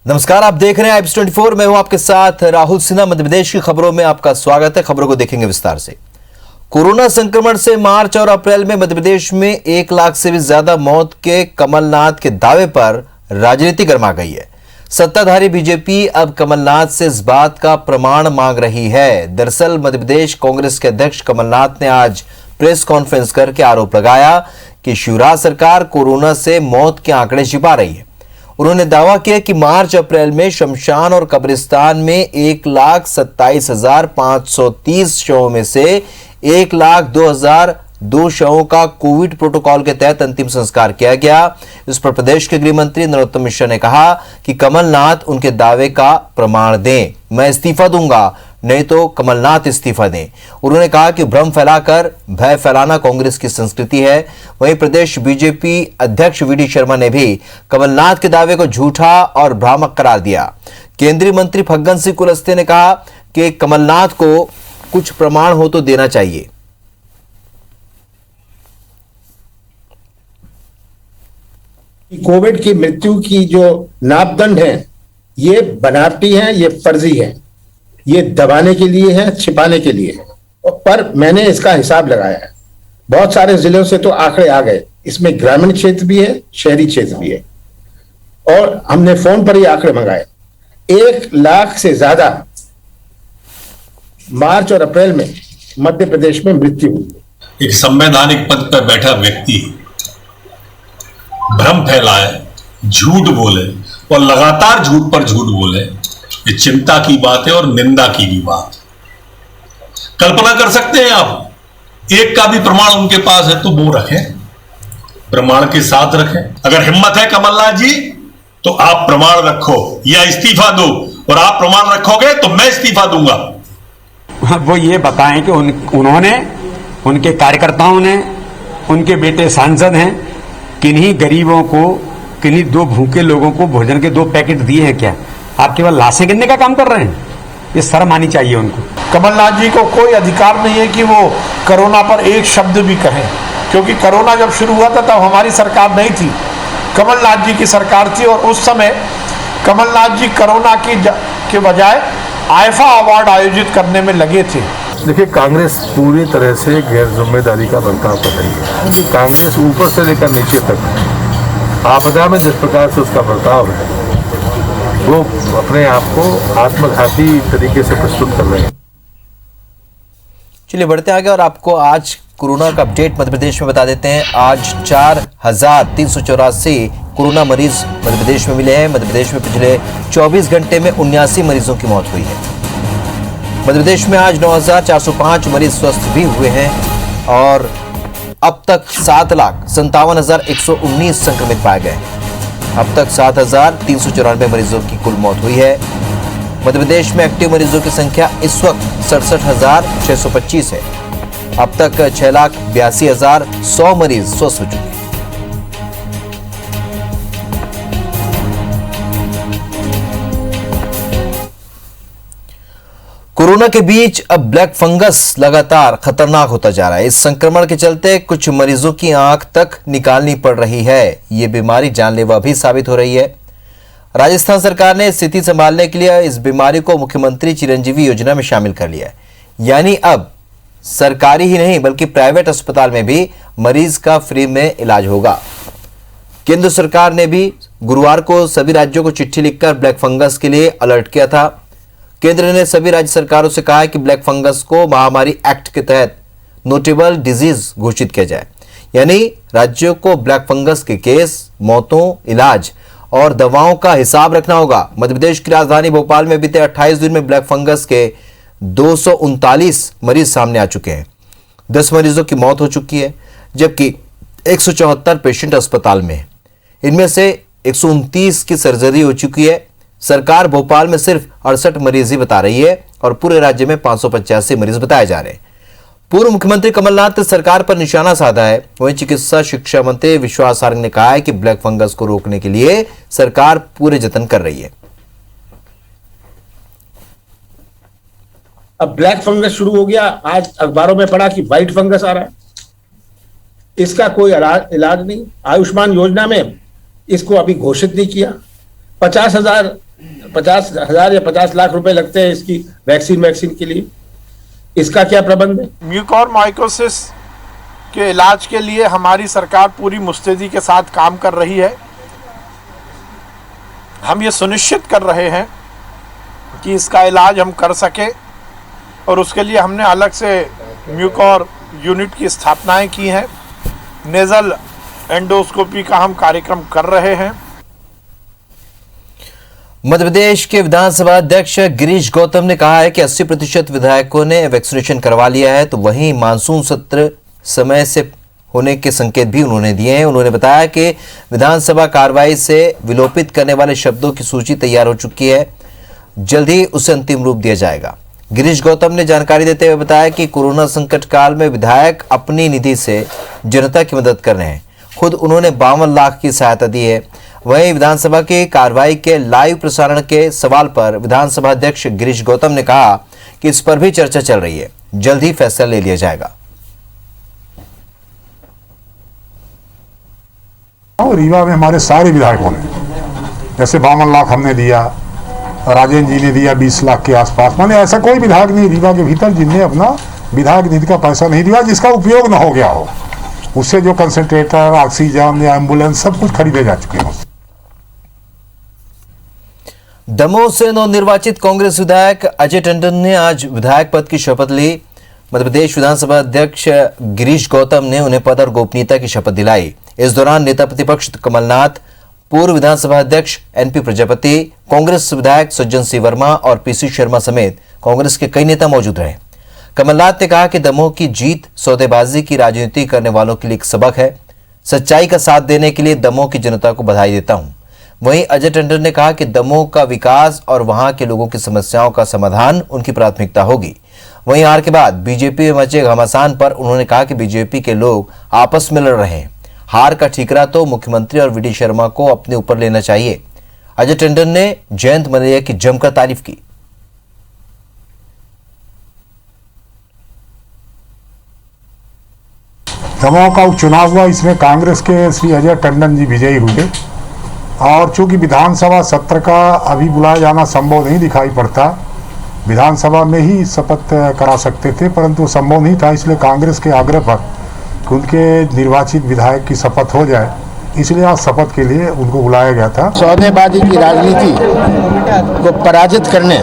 नमस्कार, आप देख रहे हैं आईपीएस 24। मैं हूं आपके साथ राहुल सिन्हा। मध्य प्रदेश की खबरों में आपका स्वागत है। खबरों को देखेंगे विस्तार से। कोरोना संक्रमण से मार्च और अप्रैल में मध्य प्रदेश में 1 लाख से भी ज्यादा मौत के कमलनाथ के दावे पर राजनीति गर्मा गई है। सत्ताधारी बीजेपी अब कमलनाथ से इस बात का प्रमाण मांग रही है। दरअसल मध्य प्रदेश कांग्रेस के अध्यक्ष कमलनाथ ने आज प्रेस कॉन्फ्रेंस करके आरोप लगाया कि शिवराज सरकार कोरोना से मौत के आंकड़े छिपा रही है। उन्होंने दावा किया कि मार्च अप्रैल में शमशान और कब्रिस्तान में 1,27,530 शवों में से 1,02,002 शवों का कोविड प्रोटोकॉल के तहत अंतिम संस्कार किया गया। इस पर प्रदेश के गृह मंत्री नरोत्तम मिश्रा ने कहा कि कमलनाथ उनके दावे का प्रमाण दें। मैं इस्तीफा दूंगा, नहीं तो कमलनाथ इस्तीफा दें। उन्होंने कहा कि भ्रम फैलाकर भय फैलाना कांग्रेस की संस्कृति है। वहीं प्रदेश बीजेपी अध्यक्ष वीडी शर्मा ने भी कमलनाथ के दावे को झूठा और भ्रामक करार दिया। केंद्रीय मंत्री फग्गन सिंह कुलस्ते ने कहा कि कमलनाथ को कुछ प्रमाण हो तो देना चाहिए। कोविड की मृत्यु की जो मापदंड है ये बनावटी है, ये फर्जी है, ये दबाने के लिए है, छिपाने के लिए है। पर मैंने इसका हिसाब लगाया है। बहुत सारे जिलों से तो आंकड़े आ गए। इसमें ग्रामीण क्षेत्र भी है, शहरी क्षेत्र भी है, और हमने फोन पर ही आंकड़े मंगाए। 1 लाख से ज्यादा मार्च और अप्रैल में मध्य प्रदेश में मृत्यु हुई। एक संवैधानिक पद पर बैठा व्यक्ति भ्रम फैलाए, झूठ बोले और लगातार झूठ पर झूठ बोले, ये चिंता की बात है और निंदा की भी बात। कल्पना कर सकते हैं आप, एक का भी प्रमाण उनके पास है तो वो रखें, प्रमाण के साथ रखें। अगर हिम्मत है कमलनाथ जी तो आप प्रमाण रखो या इस्तीफा दो, और आप प्रमाण रखोगे तो मैं इस्तीफा दूंगा। वो ये बताएं कि उन्होंने, उनके कार्यकर्ताओं ने, उनके बेटे सांसद हैं, किन्हीं गरीबों को, किन्हीं 2 भूखे लोगों को भोजन के 2 पैकेट दिए हैं क्या? आप केवल लाशें गिनने का काम कर रहे हैं। ये शर्म आनी चाहिए उनको। कमलनाथ जी को कोई अधिकार नहीं है कि वो कोरोना पर एक शब्द भी कहें, क्योंकि कोरोना जब शुरू हुआ था तब हमारी सरकार नहीं थी, कमलनाथ जी की सरकार थी। और उस समय कमलनाथ जी कोरोना के बजाय आईफा अवार्ड आयोजित करने में लगे थे। देखिए, कांग्रेस पूरी तरह से गैर जिम्मेदारी का बर्ताव कर रही है, क्योंकि कांग्रेस ऊपर से लेकर नीचे तक आपदा में जिस प्रकार से उसका बर्ताव है वो अपने आप को आत्मघाती तरीके से प्रस्तुत कर रहे हैं। चलिए बढ़ते आगे और आपको आज कोरोना का अपडेट मध्य प्रदेश में बता देते हैं। आज 4,384 कोरोना मरीज मध्य प्रदेश में मिले हैं। मध्य प्रदेश में पिछले 24 घंटे में 79 मरीजों की मौत हुई है। मध्य प्रदेश में आज 9,405 मरीज स्वस्थ भी हुए हैं और अब तक 7,57,119 संक्रमित पाए गए। अब तक 7,394 मरीजों की कुल मौत हुई है। मध्य प्रदेश में एक्टिव मरीजों की संख्या इस वक्त 67,625 है। अब तक 6,82,100 मरीज स्वस्थ हो चुके हैं। कोरोना के बीच अब ब्लैक फंगस लगातार खतरनाक होता जा रहा है। इस संक्रमण के चलते कुछ मरीजों की आंख तक निकालनी पड़ रही है। ये बीमारी जानलेवा भी साबित हो रही है। राजस्थान सरकार ने स्थिति संभालने के लिए इस बीमारी को मुख्यमंत्री चिरंजीवी योजना में शामिल कर लिया है। यानी अब सरकारी ही नहीं बल्कि प्राइवेट अस्पताल में भी मरीज का फ्री में इलाज होगा। केंद्र सरकार ने भी गुरुवार को सभी राज्यों को चिट्ठी लिखकर ब्लैक फंगस के लिए अलर्ट किया था। केंद्र ने सभी राज्य सरकारों से कहा है कि ब्लैक फंगस को महामारी एक्ट के तहत नोटेबल डिजीज घोषित किया जाए। यानी राज्यों को ब्लैक फंगस के केस, मौतों, इलाज और दवाओं का हिसाब रखना होगा। मध्य प्रदेश की राजधानी भोपाल में बीते 28 दिन में ब्लैक फंगस के 239 मरीज सामने आ चुके हैं। 10 मरीजों की मौत हो चुकी है, जबकि 174 पेशेंट अस्पताल में है। इनमें से 129 की सर्जरी हो चुकी है। सरकार भोपाल में सिर्फ 68 मरीज ही बता रही है और पूरे राज्य में 585 मरीज बताए जा रहे हैं। पूर्व मुख्यमंत्री कमलनाथ ने सरकार पर निशाना साधा है। वहीं चिकित्सा शिक्षा मंत्री विश्वास सारंग ने कहा है कि ब्लैक फंगस को रोकने के लिए सरकार पूरे जतन कर रही है। अब ब्लैक फंगस शुरू हो गया। आज अखबारों में पढ़ा कि व्हाइट फंगस आ रहा है। इसका कोई इलाज नहीं। आयुष्मान योजना में इसको अभी घोषित नहीं किया। 50,000 50,000 या 50 लाख रुपए लगते हैं इसकी वैक्सीन के लिए, इसका क्या प्रबंध है? म्यूकोरमाइकोसिस के इलाज के लिए हमारी सरकार पूरी मुस्तैदी के साथ काम कर रही है। हम ये सुनिश्चित कर रहे हैं कि इसका इलाज हम कर सके और उसके लिए हमने अलग से म्यूकोर यूनिट की स्थापनाएं की हैं। नेजल एंडोस्कोपी का हम कार्यक्रम कर रहे हैं। मध्य प्रदेश के विधानसभा अध्यक्ष गिरीश गौतम ने कहा है कि 80% विधायकों ने वैक्सीनेशन करवा लिया है, तो वहीं मानसून सत्र समय से होने के संकेत भी उन्होंने दिए हैं। उन्होंने बताया कि विधानसभा कार्रवाई से विलोपित करने वाले शब्दों की सूची तैयार हो चुकी है, जल्द ही उसे अंतिम रूप दिया जाएगा। गिरीश गौतम ने जानकारी देते हुए बताया कि कोरोना संकट काल में विधायक अपनी निधि से जनता की मदद कर रहे हैं। खुद उन्होंने 52 लाख की सहायता दी है। वहीं विधानसभा की कार्रवाई के लाइव प्रसारण के सवाल पर विधानसभा अध्यक्ष गिरीश गौतम ने कहा कि इस पर भी चर्चा चल रही है, जल्द ही फैसला ले लिया जाएगा। रीवा में हमारे सारे विधायकों ने, जैसे 52 लाख हमने दिया, राजेंद्र जी ने दिया 20 लाख के आसपास, माने ऐसा कोई विधायक नहीं रीवा के भीतर जिनने अपना विधायक निधि का पैसा नहीं दिया जिसका उपयोग न हो गया हो। उससे जो कंसंट्रेटर, ऑक्सीजन या एम्बुलेंस सब कुछ खरीदे जा चुके हैं। दमोह से नवनिर्वाचित कांग्रेस विधायक अजय टंडन ने आज विधायक पद की शपथ ली। मध्य प्रदेश विधानसभा अध्यक्ष गिरीश गौतम ने उन्हें पद और गोपनीयता की शपथ दिलाई। इस दौरान नेता प्रतिपक्ष कमलनाथ, पूर्व विधानसभा अध्यक्ष एनपी प्रजापति, कांग्रेस विधायक सज्जन सिंह वर्मा और पीसी शर्मा समेत कांग्रेस के कई नेता मौजूद रहे। कमलनाथ ने कहा कि दमोह की जीत सौदेबाजी की राजनीति करने वालों के लिए एक सबक है। सच्चाई का साथ देने के लिए दमोह की जनता को बधाई देता हूं। वहीं अजय टंडन ने कहा कि दमोह का विकास और वहां के लोगों की समस्याओं का समाधान उनकी प्राथमिकता होगी। वहीं हार के बाद बीजेपी में मचे घमासान पर उन्होंने कहा कि बीजेपी के लोग आपस में लड़ रहे हैं। हार का ठीकरा तो मुख्यमंत्री और वीडी शर्मा को अपने ऊपर लेना चाहिए। अजय टंडन ने जयंत मलैया की जमकर तारीफ की। दमोह का उपचुनाव हुआ, इसमें कांग्रेस के श्री अजय टंडन जी विजयी हुए और चूंकि विधानसभा सत्र का अभी बुलाया जाना संभव नहीं दिखाई पड़ता, विधानसभा में ही शपथ करा सकते थे, परंतु संभव नहीं था, इसलिए कांग्रेस के आग्रह पर उनके निर्वाचित विधायक की शपथ हो जाए, इसलिए आज शपथ के लिए उनको बुलाया गया था। सौदेबाजी की राजनीति को पराजित करने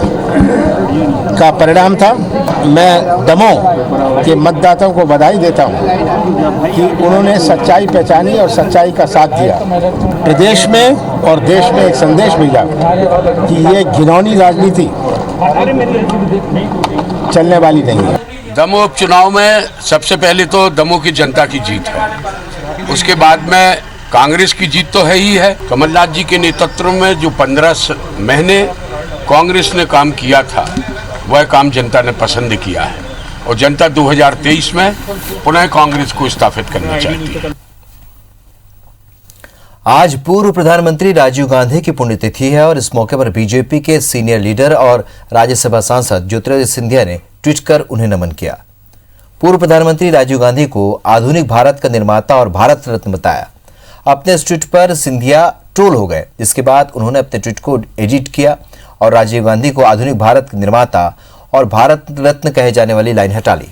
का परिणाम था। मैं दमोह के मतदाताओं को बधाई देता हूं कि उन्होंने सच्चाई पहचानी और सच्चाई का साथ दिया। प्रदेश में और देश में एक संदेश भेजा कि ये घिनौनी राजनीति चलने वाली नहीं है। दमोह उपचुनाव में सबसे पहले तो दमोह की जनता की जीत है, उसके बाद में कांग्रेस की जीत तो है ही है। कमलनाथ जी के नेतृत्व में जो 15 महीने कांग्रेस ने काम किया था, वह काम जनता ने पसंद किया है और जनता 2023 में पुनः कांग्रेस को स्थापित करना चाहती है। आज पूर्व प्रधानमंत्री राजीव गांधी की पुण्यतिथि है और इस मौके पर बीजेपी के सीनियर लीडर और राज्यसभा सांसद ज्योतिरादित्य सिंधिया ने ट्वीट कर उन्हें नमन किया। पूर्व प्रधानमंत्री राजीव गांधी को आधुनिक भारत का निर्माता और भारत रत्न बताया। अपने इस ट्वीट पर सिंधिया ट्रोल हो गए, जिसके बाद उन्होंने अपने ट्वीट को एडिट किया और राजीव गांधी को आधुनिक भारत के निर्माता और भारत रत्न कहे जाने वाली लाइन हटा ली।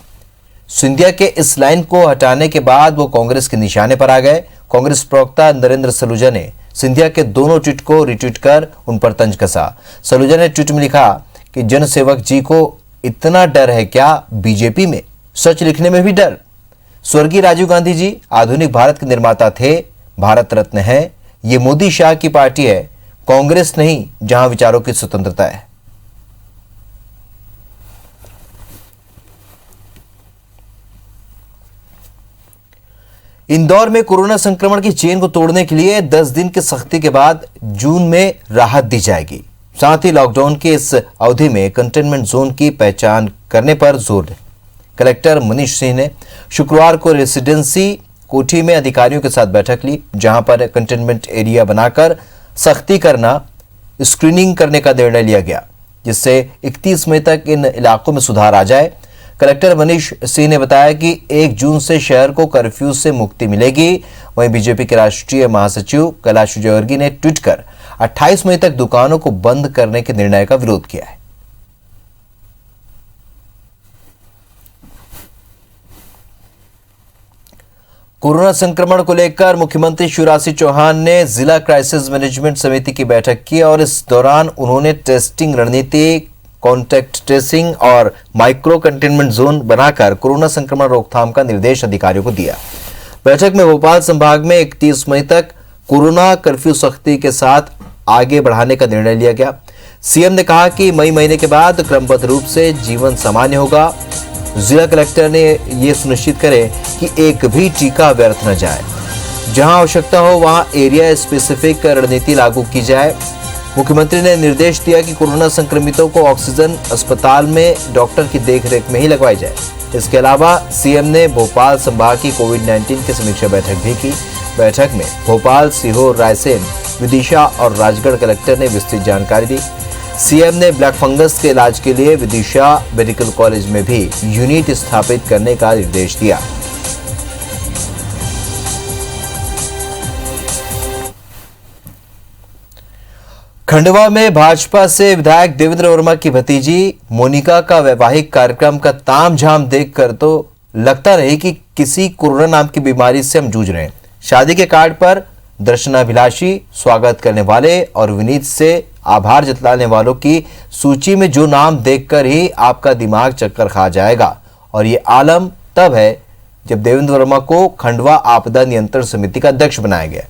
सिंधिया के इस लाइन को हटाने के बाद वो कांग्रेस के निशाने पर आ गए। कांग्रेस प्रवक्ता नरेंद्र सलूजा ने सिंधिया के दोनों ट्वीट को रिट्वीट कर उन पर तंज कसा। सलूजा ने ट्वीट में लिखा कि जनसेवक जी को इतना डर है क्या बीजेपी में, सच लिखने में भी डर। स्वर्गीय राजीव गांधी जी आधुनिक भारत के निर्माता थे, भारत रत्न है। ये मोदी शाह की पार्टी है, कांग्रेस नहीं, जहां विचारों की स्वतंत्रता है। इंदौर में कोरोना संक्रमण की चेन को तोड़ने के लिए 10 दिन की सख्ती के बाद जून में राहत दी जाएगी। साथ ही लॉकडाउन की इस अवधि में कंटेनमेंट जोन की पहचान करने पर जोर है। कलेक्टर मनीष सिंह ने शुक्रवार को रेसिडेंसी कोठी में अधिकारियों के साथ बैठक ली, जहां पर कंटेनमेंट एरिया बनाकर सख्ती करना, स्क्रीनिंग करने का निर्णय लिया गया, जिससे 31 मई तक इन इलाकों में सुधार आ जाए। कलेक्टर मनीष सिंह ने बताया कि 1 जून से शहर को कर्फ्यू से मुक्ति मिलेगी। वहीं बीजेपी के राष्ट्रीय महासचिव कैलाश विजयवर्गीय ने ट्वीट कर 28 मई तक दुकानों को बंद करने के निर्णय का विरोध किया है। कोरोना संक्रमण को लेकर मुख्यमंत्री शिवराज सिंह चौहान ने जिला क्राइसिस मैनेजमेंट समिति की बैठक की और इस दौरान उन्होंने टेस्टिंग रणनीति, कॉन्टैक्ट ट्रेसिंग और माइक्रो कंटेनमेंट जोन बनाकर कोरोना संक्रमण रोकथाम का निर्देश अधिकारियों को दिया। बैठक में भोपाल संभाग में 31 मई तक कोरोना कर्फ्यू सख्ती के साथ आगे बढ़ाने का निर्णय लिया गया। सीएम ने कहा कि मई महीने के बाद क्रमबद्ध रूप से जीवन सामान्य होगा। जिला कलेक्टर ने यह सुनिश्चित करें कि एक भी टीका व्यर्थ न जाए। जहां आवश्यकता हो वहां एरिया स्पेसिफिक रणनीति लागू की जाए। मुख्यमंत्री ने निर्देश दिया कि कोरोना संक्रमितों को ऑक्सीजन अस्पताल में डॉक्टर की देखरेख में ही लगवाई जाए। इसके अलावा सीएम ने भोपाल संभाग की कोविड-19 की समीक्षा बैठक भी की। बैठक में भोपाल, सीहोर, रायसेन, विदिशा और राजगढ़ कलेक्टर ने विस्तृत जानकारी दी। सीएम ने ब्लैक फंगस के इलाज के लिए विदिशा मेडिकल कॉलेज में भी यूनिट स्थापित करने का निर्देश दिया। खंडवा में भाजपा से विधायक देवेंद्र वर्मा की भतीजी मोनिका का वैवाहिक कार्यक्रम का तामझाम देखकर तो लगता नहीं कि किसी कोरोना नाम की बीमारी से हम जूझ रहे हैं। शादी के कार्ड पर दर्शनाभिलाषी, स्वागत करने वाले और विनीत से आभार जताने वालों की सूची में जो नाम देखकर ही आपका दिमाग चक्कर खा जाएगा। और ये आलम तब है जब देवेंद्र वर्मा को खंडवा आपदा नियंत्रण समिति का अध्यक्ष बनाया गया।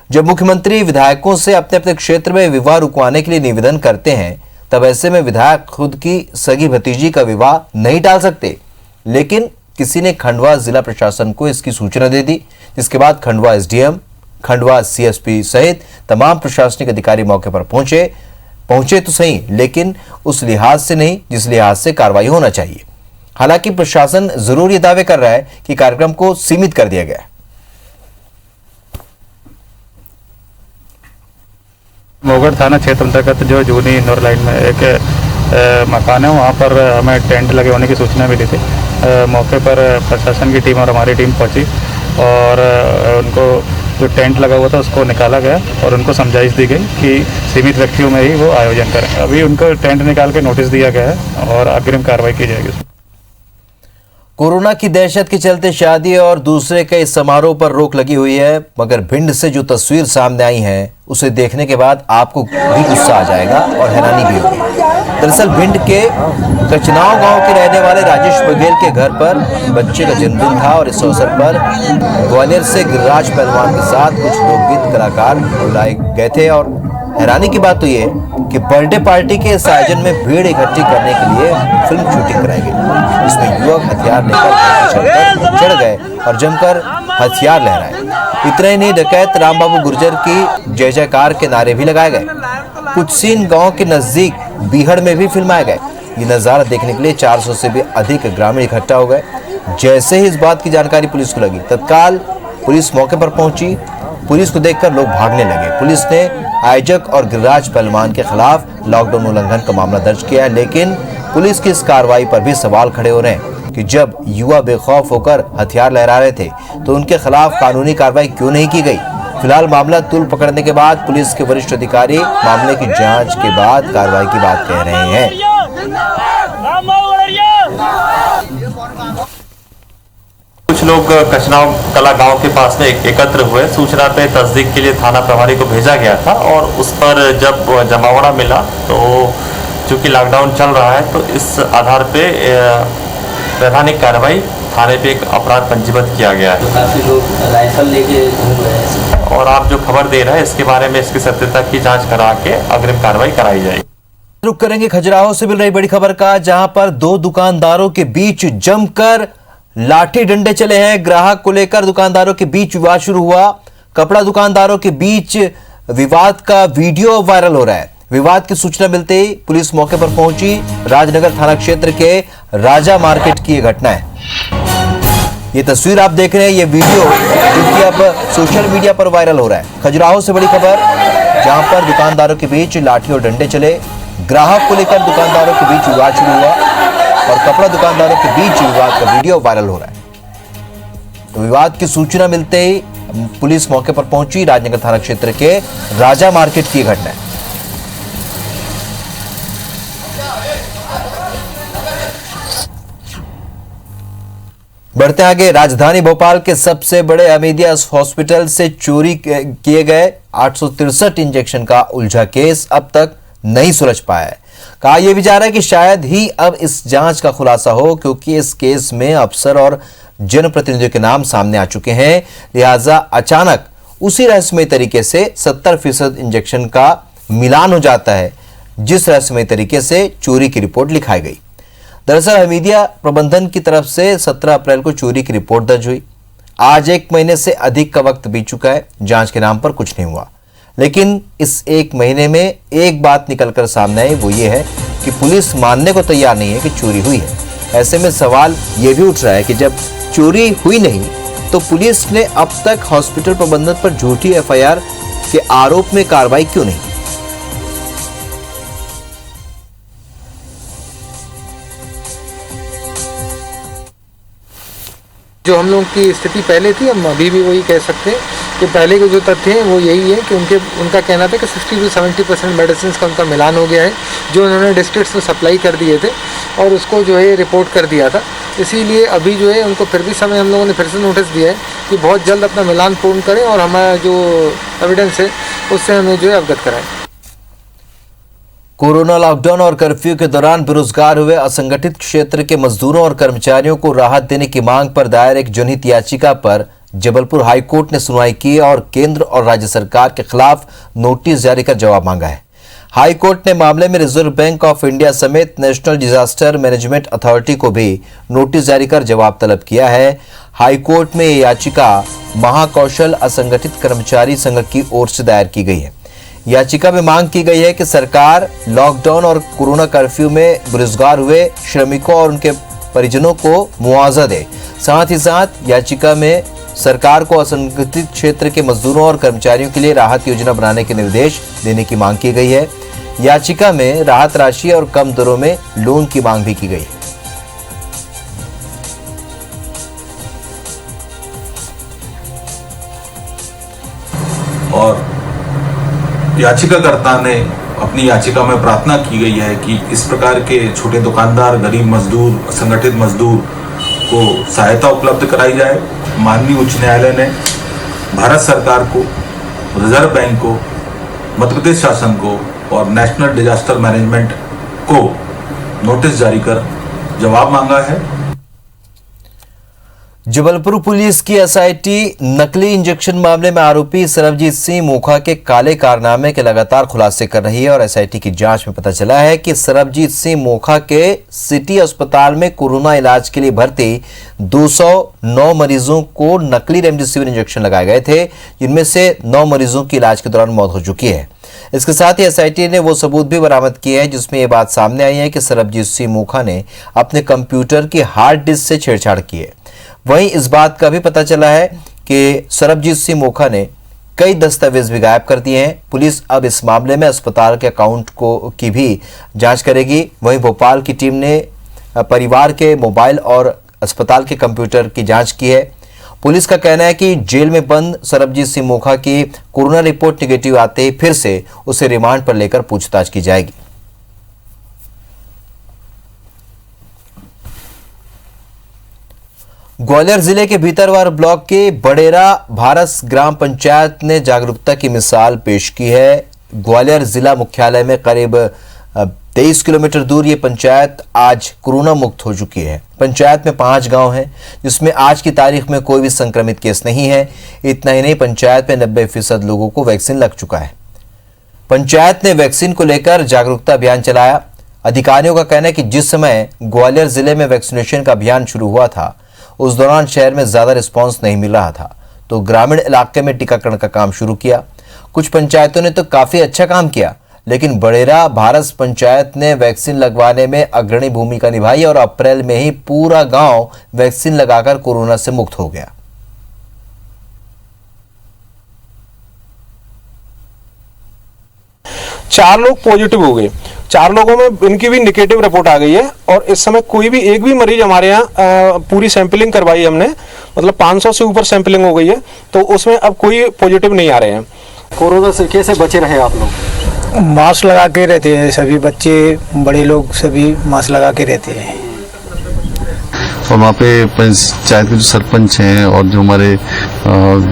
जब मुख्यमंत्री विधायकों से अपने अपने क्षेत्र में विवाह रुकवाने के लिए निवेदन करते हैं, तब ऐसे में विधायक खुद की सगी भतीजी का विवाह नहीं टाल सकते। लेकिन किसी ने खंडवा जिला प्रशासन को इसकी सूचना दे दी, जिसके बाद खंडवा एसडीएम, खंडवा सीएसपी सहित तमाम प्रशासनिक अधिकारी मौके पर पहुंचे तो सही, लेकिन उस लिहाज से नहीं जिस लिहाज से कार्रवाई होना चाहिए। हालांकि प्रशासन जरूर ये दावे कर रहा है कि कार्यक्रम को सीमित कर दिया गया है। मोगढ़ थाना क्षेत्र अंतर्गत जो जूनी इंदौर लाइन में एक मकान है, वहाँ पर हमें टेंट लगे होने की सूचना मिली थी। मौके पर प्रशासन की टीम और हमारी टीम पहुंची और उनको जो टेंट लगा हुआ था उसको निकाला गया और उनको समझाइश दी गई कि सीमित व्यक्तियों में ही वो आयोजन करें। अभी उनको टेंट निकाल के नोटिस दिया गया है और अग्रिम कार्रवाई की जाएगी। कोरोना की दहशत के चलते शादी और दूसरे कई समारोह पर रोक लगी हुई है, मगर भिंड से जो तस्वीर सामने आई है उसे देखने के बाद आपको भी गुस्सा आ जाएगा और हैरानी भी होगी। दरअसल भिंड के कचनाव गांव के रहने वाले राजेश बघेल के घर पर बच्चे का जन्मदिन था और इस अवसर पर ग्वालियर से गिरिराज पहलवान के साथ कुछ लोकगीत कलाकार बुलाए गए थे। और हैरानी की बात तो ये कि बर्थडे पार्टी के इस आयोजन में भीड़ इकट्ठी करने के लिए फिल्म शूटिंग कराई गई। इसमें युवक हथियार लेकर चढ़ गए और जमकर हथियार लहराए। इतना ही नहीं, डकैत रामबाबू गुर्जर की जय जयकार के नारे भी लगाए गए। कुछ सीन गांव के नजदीक बीहड़ में भी फिल्माए गए। ये नजारा देखने के लिए 400 से भी अधिक ग्रामीण इकट्ठा हो गए। जैसे ही इस बात की जानकारी पुलिस को लगी, तत्काल पुलिस मौके पर पहुंची। पुलिस को देखकर लोग भागने लगे। पुलिस ने आयोजक और गिरिराज पहलवान के खिलाफ लॉकडाउन उल्लंघन का मामला दर्ज किया है, लेकिन पुलिस की इस कार्रवाई पर भी सवाल खड़े हो रहे हैं कि जब युवा बेखौफ होकर हथियार लहरा रहे थे तो उनके खिलाफ कानूनी कार्रवाई क्यों नहीं की गई। फिलहाल मामला तूल पकड़ने के बाद पुलिस के वरिष्ठ अधिकारी मामले की जांच के बाद कार्रवाई की बात कह रहे हैं। कुछ लोग कचनाव कला गांव के पास में एकत्र हुए। सूचना पे तस्दीक के लिए थाना प्रभारी को भेजा गया था और उस पर जब जमावड़ा मिला तो चूंकि लॉकडाउन चल रहा है तो इस आधार पे वैधानिक कार्रवाई थाने पे एक अपराध पंजीबद्ध किया गया है। काफी लोग राइफल लेके घूम रहे हैं और आप जो खबर दे रहे हैं इसके बारे में इसकी सत्यता की जांच करा के अग्रिम कार्रवाई कराई जाएगी। रुक करेंगे खजुराहो से मिल रही बड़ी खबर का, जहां पर दो दुकानदारों के बीच जमकर लाठी डंडे चले हैं। ग्राहक को लेकर दुकानदारों के बीच विवाद शुरू हुआ। कपड़ा दुकानदारों के बीच विवाद का वीडियो वायरल हो रहा है। विवाद की सूचना मिलते ही पुलिस मौके पर पहुंची। राजनगर थाना क्षेत्र के राजा मार्केट की यह घटना है। ये तस्वीर आप देख रहे हैं, ये वीडियो जो कि अब सोशल मीडिया पर वायरल हो रहा है। खजुराहो से बड़ी खबर, जहां पर दुकानदारों के बीच लाठी और डंडे चले। ग्राहक को लेकर दुकानदारों के बीच विवाद शुरू हुआ और कपड़ा दुकानदारों के बीच विवाद का वीडियो वायरल हो रहा है। तो विवाद की सूचना मिलते ही पुलिस मौके पर पहुंची। राजनगर थाना क्षेत्र के राजा मार्केट की घटना है। बढ़ते आगे, राजधानी भोपाल के सबसे बड़े हमीदिया हॉस्पिटल से चोरी किए गए 863 इंजेक्शन का उलझा केस अब तक नहीं सुलझ पाया है। कहा यह भी जा रहा है कि शायद ही अब इस जांच का खुलासा हो, क्योंकि इस केस में अफसर और जनप्रतिनिधियों के नाम सामने आ चुके हैं। लिहाजा अचानक उसी रहस्यमय तरीके से 70% इंजेक्शन का मिलान हो जाता है, जिस रहस्यमय तरीके से चोरी की रिपोर्ट लिखाई गई। दरअसल हमीदिया प्रबंधन की तरफ से 17 अप्रैल को चोरी की रिपोर्ट दर्ज हुई। आज 1 महीने से अधिक का वक्त बीत चुका है, जांच के नाम पर कुछ नहीं हुआ। लेकिन इस 1 महीने में एक बात निकलकर सामने आई, वो ये है कि पुलिस मानने को तैयार नहीं है कि चोरी हुई है। ऐसे में सवाल ये भी उठ रहा है कि जब चोरी हुई नहीं तो पुलिस ने अब तक हॉस्पिटल प्रबंधन पर झूठी FIR के आरोप में कार्रवाई क्यों नहीं? जो हम लोगों की स्थिति पहले थी, हम अभी भी वही कह सकते हैं कि पहले के जो तथ्य हैं वो यही है कि उनका कहना था कि 60 से 70% मेडिसिन का उनका मिलान हो गया है, जो उन्होंने डिस्ट्रिक्ट्स में सप्लाई कर दिए थे और उसको जो है रिपोर्ट कर दिया था। इसीलिए अभी जो है उनको फिर भी समय हम लोगों ने फिर से नोटिस दिया है कि बहुत जल्द अपना मिलान पूर्ण करें और हमारा जो एविडेंस है उससे हमें जो है अवगत कराएं। कोरोना लॉकडाउन और कर्फ्यू के दौरान बेरोजगार हुए असंगठित क्षेत्र के मजदूरों और कर्मचारियों को राहत देने की मांग पर दायर एक जनहित याचिका पर जबलपुर हाईकोर्ट ने सुनवाई की और केंद्र और राज्य सरकार के खिलाफ नोटिस जारी कर जवाब मांगा है। हाईकोर्ट ने मामले में रिजर्व बैंक ऑफ इंडिया समेत नेशनल डिजास्टर मैनेजमेंट अथॉरिटी को भी नोटिस जारी कर जवाब तलब किया है। हाईकोर्ट में यह याचिका महाकौशल असंगठित कर्मचारी संघ की ओर से दायर की गई है। याचिका में मांग की गई है कि सरकार लॉकडाउन और कोरोना कर्फ्यू में बेरोजगार हुए श्रमिकों और उनके परिजनों को मुआवजा दे। साथ ही साथ याचिका में सरकार को असंगठित क्षेत्र के मजदूरों और कर्मचारियों के लिए राहत योजना बनाने के निर्देश देने की मांग की गई है। याचिका में राहत राशि और कम दरों में लोन की मांग भी की गई है। और याचिकाकर्ता ने अपनी याचिका में प्रार्थना की गई है कि इस प्रकार के छोटे दुकानदार, गरीब मजदूर, असंगठित मजदूर को सहायता उपलब्ध कराई जाए। माननीय उच्च न्यायालय ने भारत सरकार को, रिजर्व बैंक को, मध्य प्रदेश शासन को और नेशनल डिजास्टर मैनेजमेंट को नोटिस जारी कर जवाब मांगा है। जबलपुर पुलिस की SIT नकली इंजेक्शन मामले में आरोपी सरबजीत सिंह मोखा के काले कारनामे के लगातार खुलासे कर रही है और SIT की जांच में पता चला है कि सरबजीत सिंह मोखा के सिटी अस्पताल में कोरोना इलाज के लिए भर्ती 209 मरीजों को नकली रेमडेसिविर इंजेक्शन लगाए गए थे, जिनमें से 9 मरीजों की इलाज के दौरान मौत हो चुकी है। इसके साथ ही SIT ने वो सबूत भी बरामद किए हैं जिसमें यह बात सामने आई है कि सरबजीत सिंह मोखा ने अपने कंप्यूटर की हार्ड डिस्क से छेड़छाड़ की है। वहीं इस बात का भी पता चला है कि सरबजीत सिंह मोखा ने कई दस्तावेज भी गायब कर दिए हैं। पुलिस अब इस मामले में अस्पताल के अकाउंट की भी जांच करेगी। वहीं भोपाल की टीम ने परिवार के मोबाइल और अस्पताल के कंप्यूटर की जांच की है। पुलिस का कहना है कि जेल में बंद सरबजीत सिंह मोखा की कोरोना रिपोर्ट निगेटिव आते ही फिर से उसे रिमांड पर लेकर पूछताछ की जाएगी। ग्वालियर जिले के भीतरवार ब्लॉक के बड़ेरा भारस ग्राम पंचायत ने जागरूकता की मिसाल पेश की है। ग्वालियर जिला मुख्यालय में करीब 23 किलोमीटर दूर ये पंचायत आज कोरोना मुक्त हो चुकी है। पंचायत में 5 गांव हैं, जिसमें आज की तारीख में कोई भी संक्रमित केस नहीं है। इतना ही नहीं, पंचायत में 90% लोगों को वैक्सीन लग चुका है। पंचायत ने वैक्सीन को लेकर जागरूकता अभियान चलाया। अधिकारियों का कहना है कि जिस समय ग्वालियर जिले में वैक्सीनेशन का अभियान शुरू हुआ था, उस दौरान शहर में ज्यादा रिस्पांस नहीं मिल रहा था, तो ग्रामीण इलाके में टीकाकरण का काम शुरू किया। कुछ पंचायतों ने तो काफी अच्छा काम किया, लेकिन बड़ेरा भारस पंचायत ने वैक्सीन लगवाने में अग्रणी भूमिका निभाई और अप्रैल में ही पूरा गांव वैक्सीन लगाकर कोरोना से मुक्त हो गया। चार लोग पॉजिटिव हो गए, 4 लोगों में इनकी भी नेगेटिव रिपोर्ट आ गई है और इस समय कोई भी एक भी मरीज हमारे यहाँ पूरी सैंपलिंग करवाई हमने, मतलब 500 से ऊपर सैंपलिंग हो गई है, तो उसमें अब कोई पॉजिटिव नहीं आ रहे हैं। कोरोना से कैसे बचे रहे आप लोग? मास्क लगा के रहते हैं, सभी बच्चे बड़े लोग सभी मास्क लगा के रहते हैं। और वहाँ पे पंचायत के जो सरपंच हैं और जो हमारे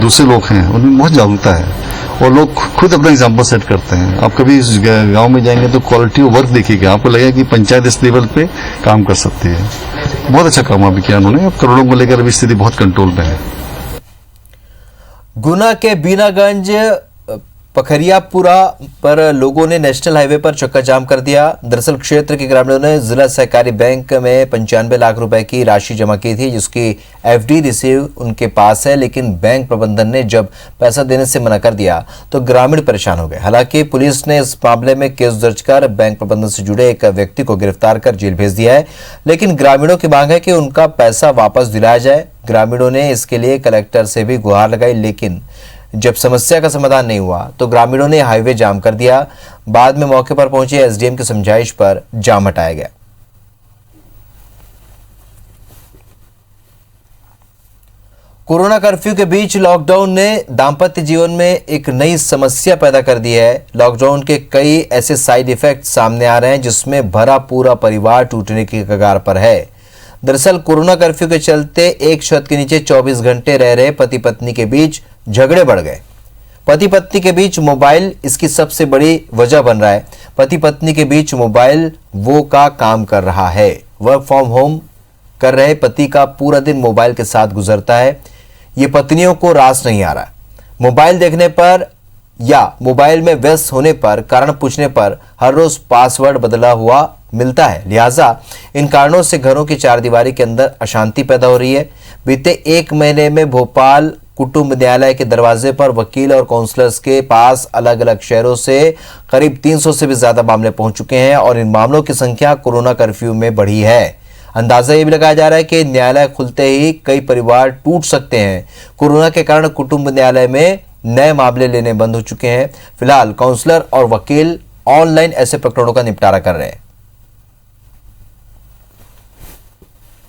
दूसरे लोग हैं उनमें बहुत जागरूकता है और लोग खुद अपना एग्जाम्पल सेट करते हैं। आप कभी इस गांव में जाएंगे तो क्वालिटी ऑफ वर्क देखिएगा, आपको लगेगा कि पंचायत इस लेवल पे काम कर सकती है। बहुत अच्छा काम अभी किया उन्होंने, अब करोड़ों को लेकर अभी स्थिति बहुत कंट्रोल में है। गुना के बीनागंज पखरियापुरा पर लोगों ने नेशनल हाईवे पर चक्का जाम कर दिया। दरअसल क्षेत्र के ग्रामीणों ने जिला सहकारी बैंक में 95 लाख रुपए की राशि जमा की थी, जिसकी एफडी रिसीव उनके पास है, लेकिन बैंक प्रबंधन ने जब पैसा देने से मना कर दिया तो ग्रामीण परेशान हो गए। हालांकि पुलिस ने इस मामले में केस दर्ज कर बैंक प्रबंधन से जुड़े एक व्यक्ति को गिरफ्तार कर जेल भेज दिया है, लेकिन ग्रामीणों की मांग है कि उनका पैसा वापस दिलाया जाए। ग्रामीणों ने इसके लिए कलेक्टर से भी गुहार लगाई, लेकिन जब समस्या का समाधान नहीं हुआ तो ग्रामीणों ने हाईवे जाम कर दिया। बाद में मौके पर पहुंचे एसडीएम की समझाइश पर जाम हटाया गया। कोरोना कर्फ्यू के बीच लॉकडाउन ने दाम्पत्य जीवन में एक नई समस्या पैदा कर दी है। लॉकडाउन के कई ऐसे साइड इफेक्ट सामने आ रहे हैं जिसमें भरा पूरा परिवार टूटने की कगार पर है। दरअसल कोरोना कर्फ्यू के चलते एक छत के नीचे 24 घंटे रह रहे पति पत्नी के बीच झगड़े बढ़ गए। पति पत्नी के बीच मोबाइल इसकी सबसे बड़ी वजह बन रहा है। पति पत्नी के बीच मोबाइल वो का काम कर रहा है। वर्क फ्रॉम होम कर रहे पति का पूरा दिन मोबाइल के साथ गुजरता है। ये पत्नियों को रास नहीं आ रहा। मोबाइल देखने पर या मोबाइल में व्यस्त होने पर कारण पूछने पर हर रोज पासवर्ड बदला हुआ मिलता है। लिहाजा इन कारणों से घरों की चारदीवारी के अंदर अशांति पैदा हो रही है। बीते 1 महीने में भोपाल कुटुंब न्यायालय के दरवाजे पर वकील और काउंसलर्स के पास अलग अलग शहरों से करीब 300 से भी ज्यादा मामले पहुंच चुके हैं और इन मामलों की संख्या कोरोना कर्फ्यू में बढ़ी है। अंदाजा ये भी लगाया जा रहा है कि न्यायालय खुलते ही कई परिवार टूट सकते हैं। कोरोना के कारण कुटुंब न्यायालय में नए मामले लेने बंद हो चुके हैं। फिलहाल काउंसलर और वकील ऑनलाइन ऐसे प्रकरणों का निपटारा कर रहे हैं।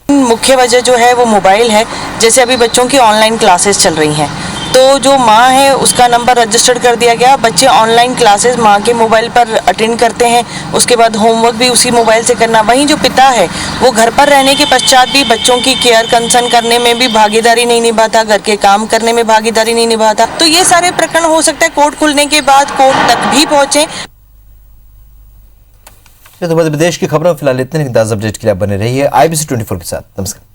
मुख्य वजह जो है वो मोबाइल है। जैसे अभी बच्चों की ऑनलाइन क्लासेस चल रही हैं, तो जो माँ है उसका नंबर रजिस्टर्ड कर दिया गया। बच्चे ऑनलाइन क्लासेस माँ के मोबाइल पर अटेंड करते हैं, उसके बाद होमवर्क भी उसी मोबाइल से करना। वहीं जो पिता है वो घर पर रहने के पश्चात भी बच्चों की केयर कंसर्न करने में भी भागीदारी नहीं निभाता, घर के काम करने में भागीदारी नहीं निभाता। तो ये सारे प्रकरण हो सकता है कोर्ट खुलने के बाद कोर्ट तक भी पहुंचे। तो मध्य प्रदेश की खबरों फिलहाल इतने। अपडेट के लिए बने रहिए IBC 24 के साथ। नमस्कार।